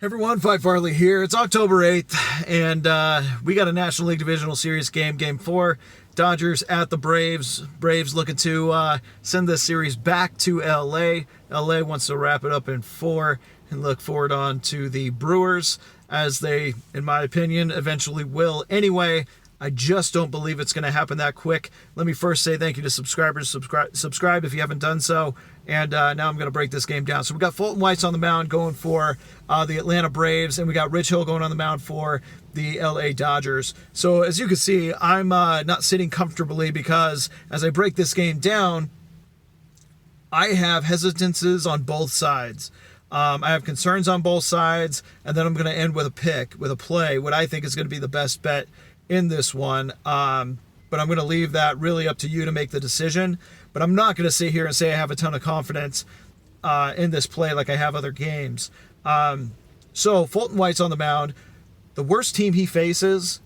Everyone, Phi Farley here. It's October 8th, and we got a National League Divisional Series game, Game 4. Dodgers at the Braves. Braves looking to send this series back to L.A. L.A. wants to wrap it up in 4 and look forward on to the Brewers, as they, in my opinion, eventually will anyway. I just don't believe it's going to happen that quick. Let me first say thank you to subscribers. Subscribe if you haven't done so. And now I'm going to break this game down. So we got Fulton White's on the mound going for the Atlanta Braves, and we got Rich Hill going on the mound for the LA Dodgers. So as you can see, I'm not sitting comfortably because as I break this game down, I have hesitances on both sides. I have concerns on both sides, and then I'm going to end with a play, what I think is going to be the best bet in this one. But I'm going to leave that really up to you to make the decision. But I'm not going to sit here and say I have a ton of confidence in this play like I have other games. So Fulton White's on the mound. The worst team he faces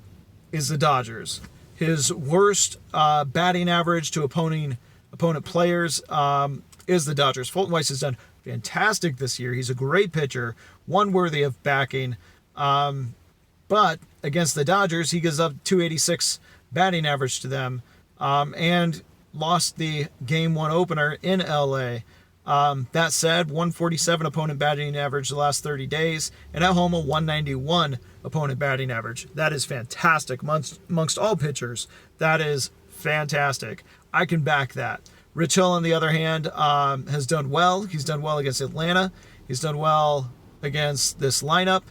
is the Dodgers. His worst batting average to opponent players is the Dodgers. Fulton White has done fantastic this year. He's a great pitcher, one worthy of backing. But against the Dodgers, he gives up 286 batting average to them, and lost the Game 1 opener in LA. That said, 147 opponent batting average the last 30 days, and at home a 191 opponent batting average. That is fantastic amongst all pitchers. That is fantastic. I can back that. Rich Hill, on the other hand, has done well. He's done well against Atlanta. He's done well against this lineup.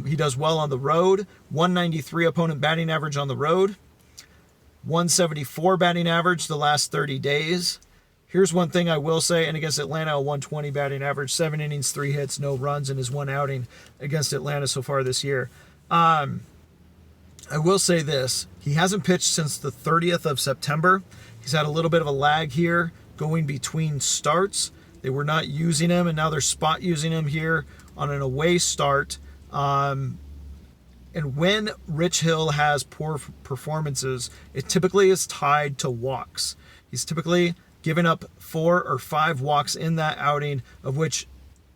He does well on the road. 193 opponent batting average on the road. 174 batting average the last 30 days. Here's one thing I will say, and against Atlanta, a 120 batting average, 7 innings, 3 hits, no runs in his one outing against Atlanta so far this year. I will say this. He hasn't pitched since the 30th of September. He's had a little bit of a lag here going between starts. They were not using him, and now they're spot using him here on an away start. And when Rich Hill has poor performances, it typically is tied to walks. He's typically given up 4 or 5 walks in that outing, of which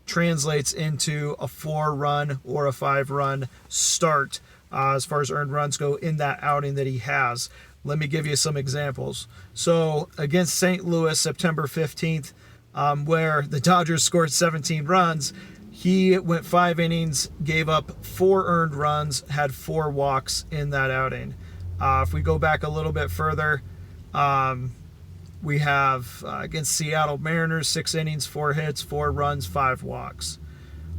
translates into a 4-run or a 5-run start as far as earned runs go in that outing that he has. Let me give you some examples. So against St. Louis, September 15th, where the Dodgers scored 17 runs, he went 5 innings, gave up 4 earned runs, had 4 walks in that outing. If we go back a little bit further, we have against Seattle Mariners, 6 innings, 4 hits, 4 runs, 5 walks.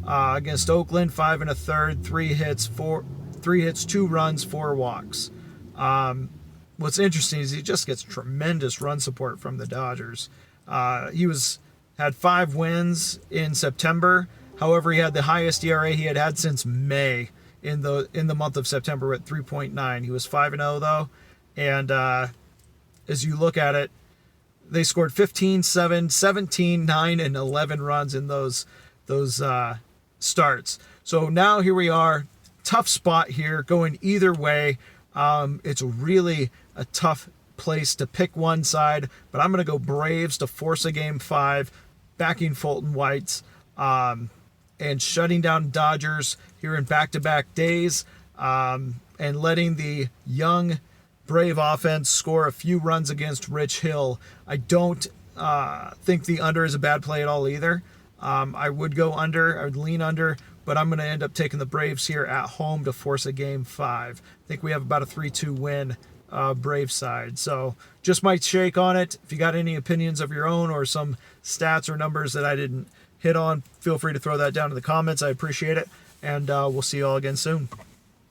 Against Oakland, 5 1/3, 3 hits, 2 runs, 4 walks. What's interesting is he just gets tremendous run support from the Dodgers. He had 5 wins in September. However, he had the highest ERA he had since May in the month of September at 3.9. He was 5-0 though, and as you look at it, they scored 15, 7, 17, 9, and 11 runs in those starts. So now here we are, tough spot here, going either way. It's really a tough place to pick one side, but I'm going to go Braves to force a Game 5, backing Fulton White's. And shutting down Dodgers here in back-to-back days, and letting the young Brave offense score a few runs against Rich Hill. I don't think the under is a bad play at all either. I would go under, I would lean under, but I'm going to end up taking the Braves here at home to force a Game 5. I think we have about a 3-2 win Brave side. So just my shake on it. If you got any opinions of your own or some stats or numbers that I didn't hit on, feel free to throw that down in the comments. I appreciate it, and we'll see you all again soon.